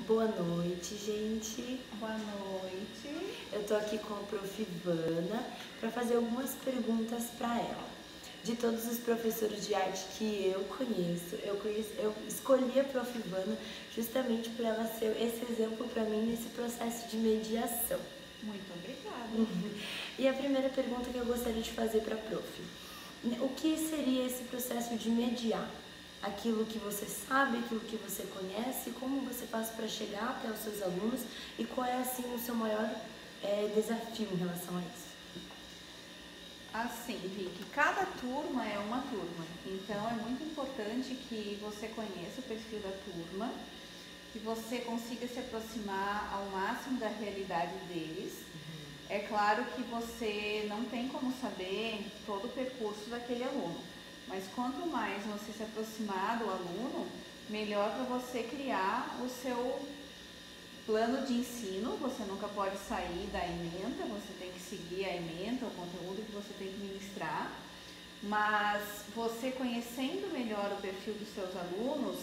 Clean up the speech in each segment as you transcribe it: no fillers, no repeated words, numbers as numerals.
Boa noite, gente. Boa noite. Eu tô aqui com a Prof. Ivana para fazer algumas perguntas para ela. De todos os professores de arte que eu conheço, eu escolhi a Prof. Ivana justamente para ela ser esse exemplo para mim nesse processo de mediação. Muito obrigada. E a primeira pergunta que eu gostaria de fazer para a Prof. O que seria esse processo de mediar? Aquilo que você sabe, aquilo que você conhece, como você faz para chegar até os seus alunos e qual é assim o seu maior desafio em relação a isso? Assim, Vicky, cada turma é uma turma, então é muito importante que você conheça o perfil da turma, que você consiga se aproximar ao máximo da realidade deles. É claro que você não tem como saber todo o percurso daquele aluno, mas quanto mais você se aproximar do aluno, melhor para você criar o seu plano de ensino. Você nunca pode sair da ementa, você tem que seguir a ementa, o conteúdo que você tem que ministrar, mas você conhecendo melhor o perfil dos seus alunos,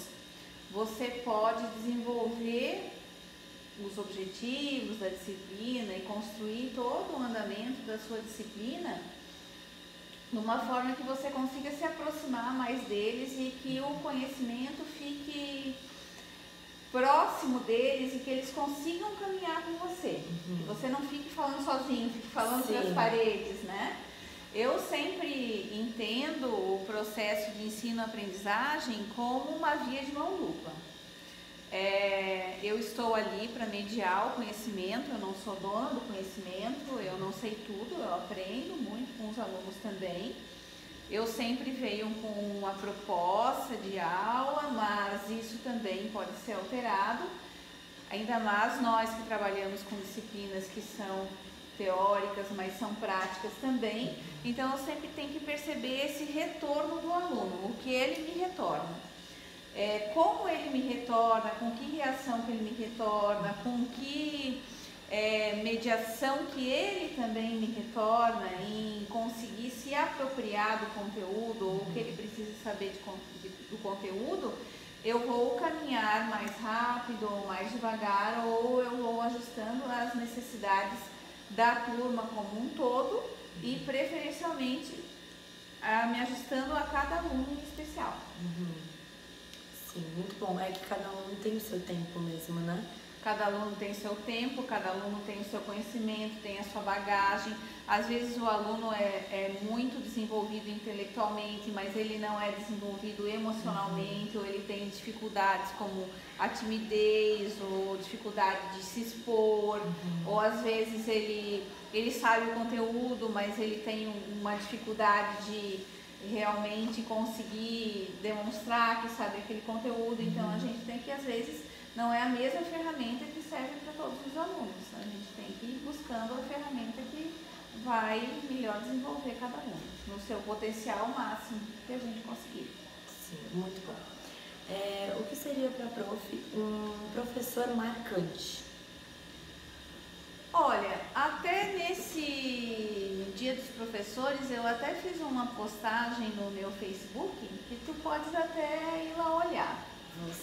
você pode desenvolver os objetivos da disciplina e construir todo o andamento da sua disciplina numa forma que você consiga se aproximar mais deles e que o conhecimento fique próximo deles e que eles consigam caminhar com você. Que você não fique falando sozinho, fique falando para as paredes, né? Eu sempre entendo o processo de ensino-aprendizagem como uma via de mão dupla. Eu estou ali para mediar o conhecimento, eu não sou dona do conhecimento, eu não sei tudo, eu aprendo muito com os alunos também. Eu sempre venho com uma proposta de aula, mas isso também pode ser alterado, ainda mais nós que trabalhamos com disciplinas que são teóricas, mas são práticas também. Então eu sempre tenho que perceber esse retorno do aluno, o que ele me retorna. Como ele me retorna, com que reação que ele me retorna, com que mediação que ele também me retorna em conseguir se apropriar do conteúdo ou o que ele precisa saber do conteúdo, eu vou caminhar mais rápido ou mais devagar, ou eu vou ajustando as necessidades da turma como um todo e preferencialmente me ajustando a cada aluno em especial. Sim, muito bom. É que cada aluno tem o seu tempo mesmo, né? Cada aluno tem o seu tempo, cada aluno tem o seu conhecimento, tem a sua bagagem. Às vezes o aluno é muito desenvolvido intelectualmente, mas ele não é desenvolvido emocionalmente, ou ele tem dificuldades como a timidez, ou dificuldade de se expor, ou às vezes ele sabe o conteúdo, mas ele tem uma dificuldade de realmente conseguir demonstrar que sabe aquele conteúdo. Então a gente tem que, às vezes, não é a mesma ferramenta que serve para todos os alunos. A gente tem que ir buscando a ferramenta que vai melhor desenvolver cada aluno, no seu potencial máximo que a gente conseguir. Sim, muito bom. O que seria para a Prof um professor marcante? Olha, até nesse Dia dos Professores eu até fiz uma postagem no meu Facebook que tu podes até ir lá olhar.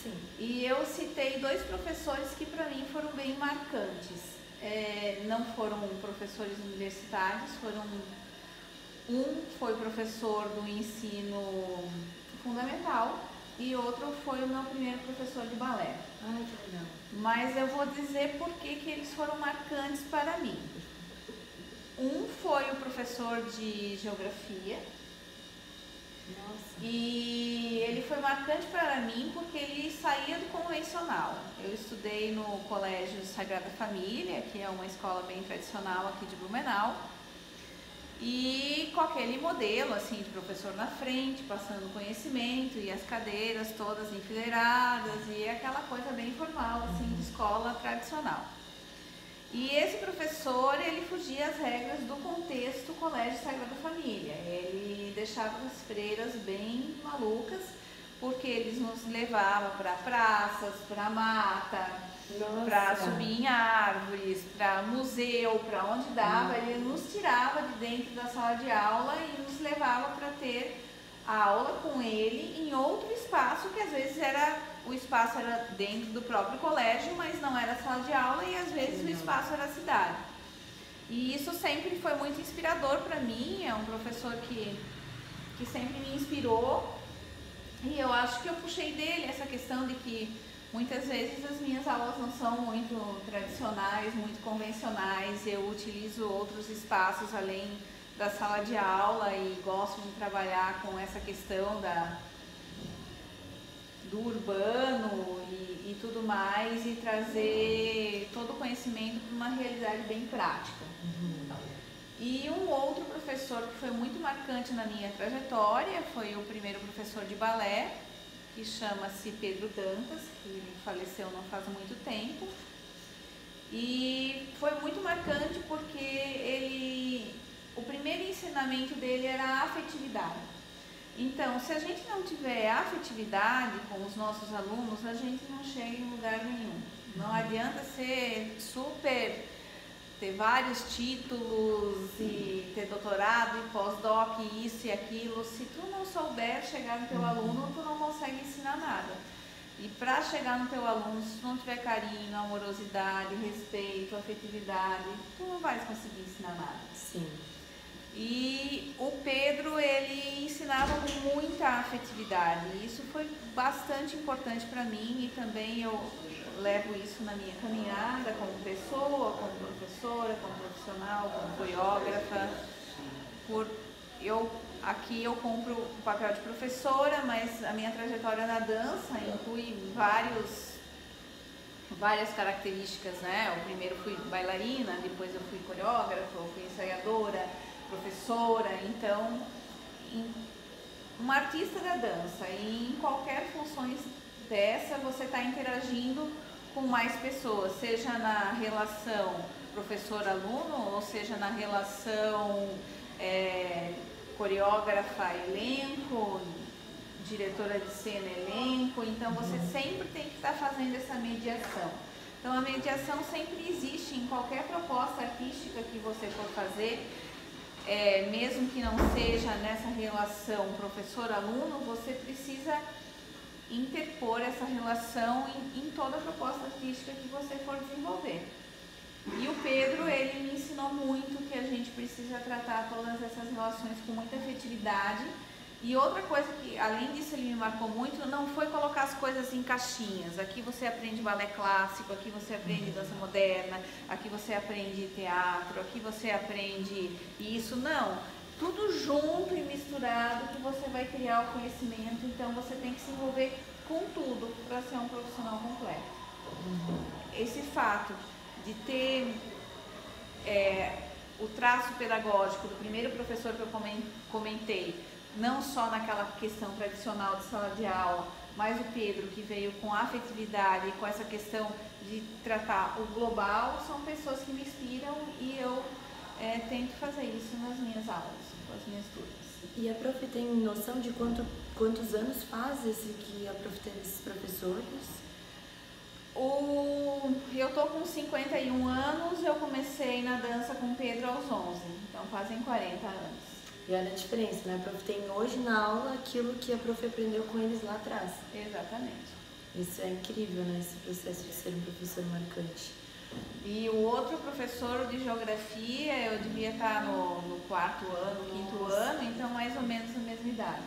Sim. E eu citei dois professores que para mim foram bem marcantes. Não foram professores universitários, um foi professor do ensino fundamental e outro foi o meu primeiro professor de balé. Ai, que legal. Mas eu vou dizer por que eles foram marcantes para mim. Um foi o professor de geografia. Nossa. E ele foi marcante para mim porque ele saía do convencional. Eu estudei no Colégio Sagrada Família, que é uma escola bem tradicional aqui de Blumenau, e com aquele modelo assim de professor na frente, passando conhecimento e as cadeiras todas enfileiradas e aquela coisa bem formal assim de escola tradicional. E esse professor, ele fugia às regras do contexto Colégio Sagrada Família. Ele deixava as freiras bem malucas, porque eles nos levavam para praças, para mata, para subir em árvores, para museu, para onde dava. Ele nos tirava de dentro da sala de aula e nos levava para ter a aula com ele em outro espaço que às vezes era o espaço era dentro do próprio colégio, mas não era sala de aula e às vezes o espaço era a cidade. E isso sempre foi muito inspirador para mim, é um professor que sempre me inspirou, e eu acho que eu puxei dele essa questão de que muitas vezes as minhas aulas não são muito tradicionais, muito convencionais, eu utilizo outros espaços além da sala de aula e gosto de trabalhar com essa questão do urbano e tudo mais, e trazer todo o conhecimento para uma realidade bem prática. E um outro professor que foi muito marcante na minha trajetória foi o primeiro professor de balé, que chama-se Pedro Dantas, que ele faleceu não faz muito tempo. E foi muito marcante porque o primeiro ensinamento dele era a afetividade. Então, se a gente não tiver afetividade com os nossos alunos, a gente não chega em lugar nenhum. Não adianta ser super, ter vários títulos e ter doutorado e pós-doc, isso e aquilo. Se tu não souber chegar no teu aluno, tu não consegue ensinar nada. E para chegar no teu aluno, se tu não tiver carinho, amorosidade, respeito, afetividade, tu não vais conseguir ensinar nada. Sim. E o Pedro, ele ensinava com muita afetividade. E isso foi bastante importante para mim, e também eu levo isso na minha caminhada como pessoa, como professora, como profissional, como coreógrafa. Aqui eu cumpro o papel de professora, mas a minha trajetória na dança inclui várias características, né? O primeiro fui bailarina, depois eu fui coreógrafa, eu fui ensaiadora, professora. Então, uma artista da dança, e em qualquer função dessa você está interagindo com mais pessoas, seja na relação professor-aluno, ou seja na relação coreógrafa-elenco, diretora de cena, elenco. Então você sempre tem que estar fazendo essa mediação. Então a mediação sempre existe em qualquer proposta artística que você for fazer, mesmo que não seja nessa relação professor-aluno, você precisa interpor essa relação em toda a proposta artística que você for desenvolver. E o Pedro, ele me ensinou muito que a gente precisa tratar todas essas relações com muita afetividade. E outra coisa que, além disso, ele me marcou muito, não foi colocar as coisas em caixinhas. Aqui você aprende balé clássico, aqui você aprende dança moderna, aqui você aprende teatro, aqui você aprende isso. Não, tudo junto e misturado que você vai criar o conhecimento. Então você tem que se envolver com tudo para ser um profissional completo. Esse fato de ter o traço pedagógico do primeiro professor que eu comentei, não só naquela questão tradicional de sala de aula, mas o Pedro, que veio com afetividade e com essa questão de tratar o global, são pessoas que me inspiram, e eu tento fazer isso nas minhas aulas, com as minhas turmas. E a prof tem noção de quantos anos faz que a prof teve esses professores? Eu tô com 51 anos, eu comecei na dança com o Pedro aos 11, então fazem 40 anos. E olha a diferença, né? A prof tem hoje na aula aquilo que a prof aprendeu com eles lá atrás. Exatamente. Isso é incrível, né? Esse processo de ser um professor marcante. E o outro professor de geografia, eu devia estar no 4º ano, 5º ano, então mais ou menos a mesma idade.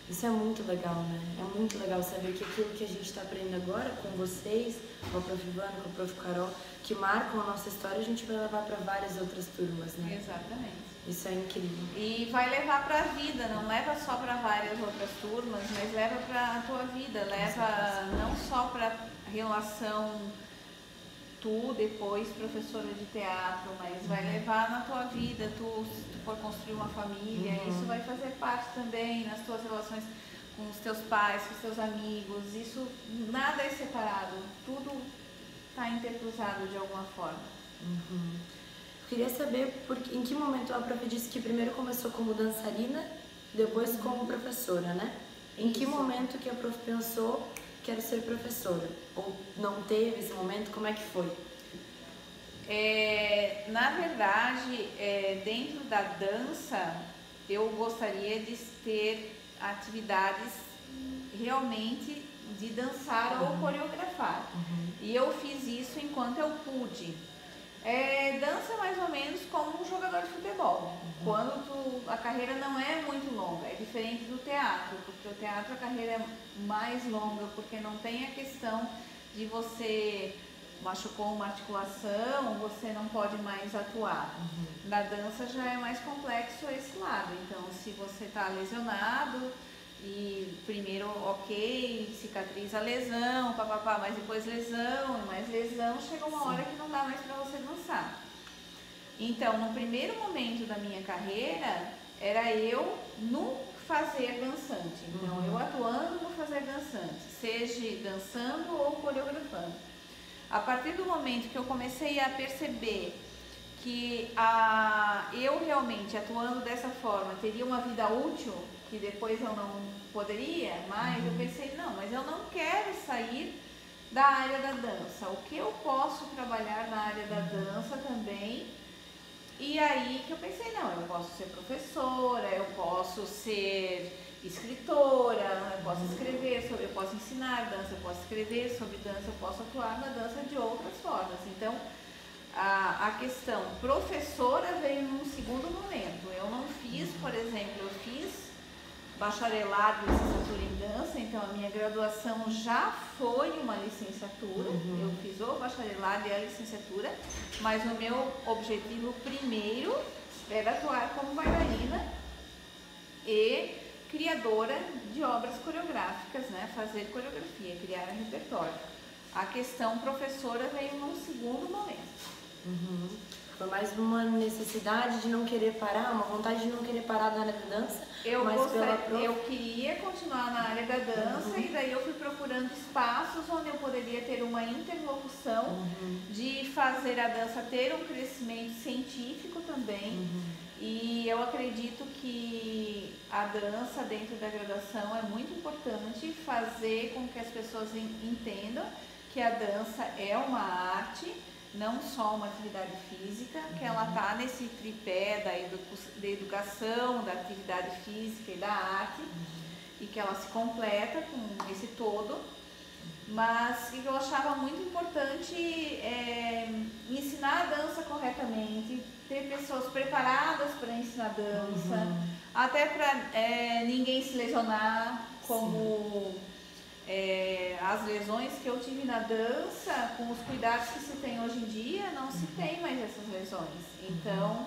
Isso é muito legal, né? É muito legal saber que aquilo que a gente está aprendendo agora com vocês, com a prof. Ivana, com a prof. Carol, que marcam a nossa história, a gente vai levar para várias outras turmas, né? Exatamente. Isso é incrível. E vai levar para a vida, não leva só para várias outras turmas, mas leva para a tua vida, leva não só para a relação tu, depois professora de teatro, mas vai levar na tua vida, se tu for construir uma família, isso vai fazer parte também nas tuas relações com os teus pais, com os teus amigos. Isso, nada é separado, tudo está intercruzado de alguma forma. Queria saber em que momento a prof disse que primeiro começou como dançarina, depois como professora, né? Em que momento que a prof pensou quero ser professora? Ou não teve esse momento? Como é que foi? Na verdade, dentro da dança, eu gostaria de ter atividades realmente de dançar ou coreografar. E eu fiz isso enquanto eu pude. Dança mais ou menos como um jogador de futebol. Quando a carreira não é muito longa, é diferente do teatro, porque o teatro a carreira é mais longa, porque não tem a questão de você machucou uma articulação, você não pode mais atuar. Na dança já é mais complexo esse lado, então se você está lesionado e primeiro ok, cicatriza a lesão, papapá, mas depois lesão e mais lesão, chega uma hora que não dá mais para você dançar. Então, no primeiro momento da minha carreira, era eu no fazer dançante, então eu atuando no fazer dançante, seja dançando ou coreografando. A partir do momento que eu comecei a perceber que eu realmente atuando dessa forma teria uma vida útil, que depois eu não poderia mais, eu pensei, não, mas eu não quero sair da área da dança, o que eu posso trabalhar na área da dança também? E aí que eu pensei, não, eu posso ser professora, eu posso ser escritora, eu posso escrever sobre, eu posso ensinar dança, eu posso escrever sobre dança, eu posso atuar na dança de outras formas. Então, a questão professora veio num segundo momento. Eu não fiz, por exemplo, eu fiz bacharelado e licenciatura em dança, então a minha graduação já foi uma licenciatura, eu fiz o bacharelado e a licenciatura, mas o meu objetivo primeiro era atuar como bailarina e criadora de obras coreográficas, né? Fazer coreografia, criar repertório. A questão professora veio num segundo momento. Foi mais uma necessidade de não querer parar, uma vontade de não querer parar na área da dança? Eu queria continuar na área da dança e daí eu fui procurando espaços onde eu poderia ter uma interlocução de fazer a dança ter um crescimento científico também. E eu acredito que a dança dentro da graduação é muito importante fazer com que as pessoas entendam que a dança é uma arte, não só uma atividade física, que ela está nesse tripé da educação, da atividade física e da arte, e que ela se completa com esse todo, mas que eu achava muito importante ensinar a dança corretamente, ter pessoas preparadas para ensinar dança, até para ninguém se lesionar, como as lesões que eu tive na dança, com os cuidados que se tem hoje em dia, não se tem mais essas lesões. Então,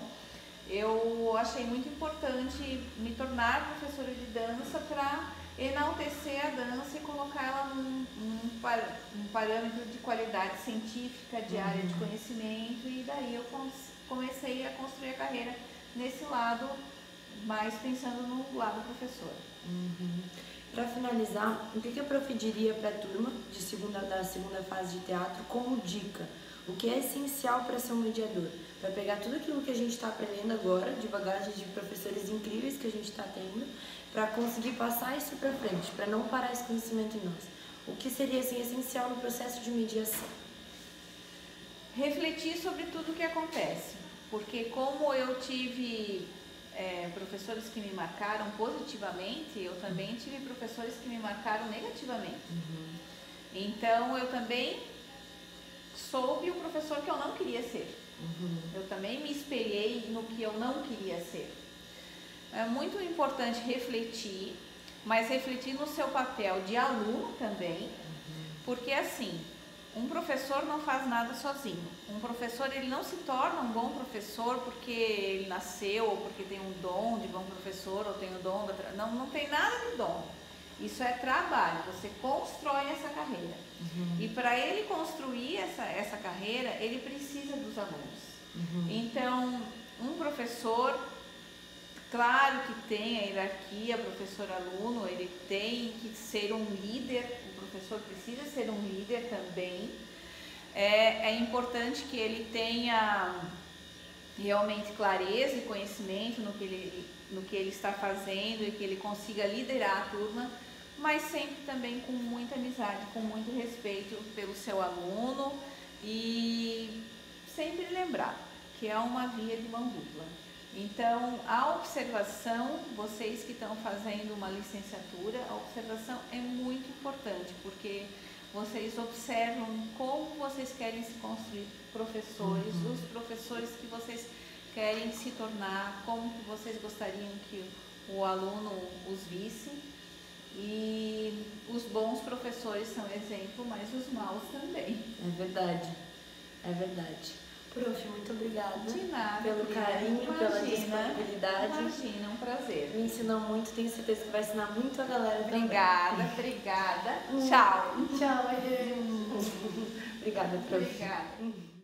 eu achei muito importante me tornar professora de dança para enaltecer a dança e colocar ela num parâmetro de qualidade científica, de área de conhecimento, e daí eu comecei a construir a carreira nesse lado, mais pensando no lado professor. Para finalizar, o que a Prof diria para a turma da segunda fase de teatro como dica? O que é essencial para ser um mediador? Para pegar tudo aquilo que a gente está aprendendo agora, de bagagem de professores incríveis que a gente está tendo, para conseguir passar isso para frente, para não parar esse conhecimento em nós. O que seria assim, essencial no processo de mediação? Refletir sobre tudo o que acontece, porque como eu tive professores que me marcaram positivamente, eu também tive professores que me marcaram negativamente. Então eu também soube o professor que eu não queria ser. Eu também me espelhei no que eu não queria ser. É muito importante refletir, mas refletir no seu papel de aluno também, porque assim, um professor não faz nada sozinho. Um professor, ele não se torna um bom professor porque ele nasceu ou porque tem um dom de bom professor ou tem o dom da... Não tem nada de dom. Isso é trabalho, você constrói essa carreira. E para ele construir essa carreira, ele precisa dos alunos. Então, um professor, claro que tem a hierarquia professor-aluno, ele tem que ser um líder, o professor precisa ser um líder também. É importante que ele tenha realmente clareza e conhecimento no que ele está fazendo e que ele consiga liderar a turma, mas sempre também com muita amizade, com muito respeito pelo seu aluno e sempre lembrar que é uma via de mão dupla. Então, a observação, vocês que estão fazendo uma licenciatura, a observação é muito importante, porque vocês observam como vocês querem se construir professores, os professores que vocês querem se tornar, como que vocês gostariam que o aluno os visse. E os bons professores são exemplo, mas os maus também. É verdade, é verdade. Prof, muito obrigada. De nada. Pelo carinho, pela disponibilidade. Imagina, um prazer. Me ensinou muito, tenho certeza que vai ensinar muito a galera também. Obrigada. Tchau. Tchau, adeus. Obrigada, prof. Obrigada.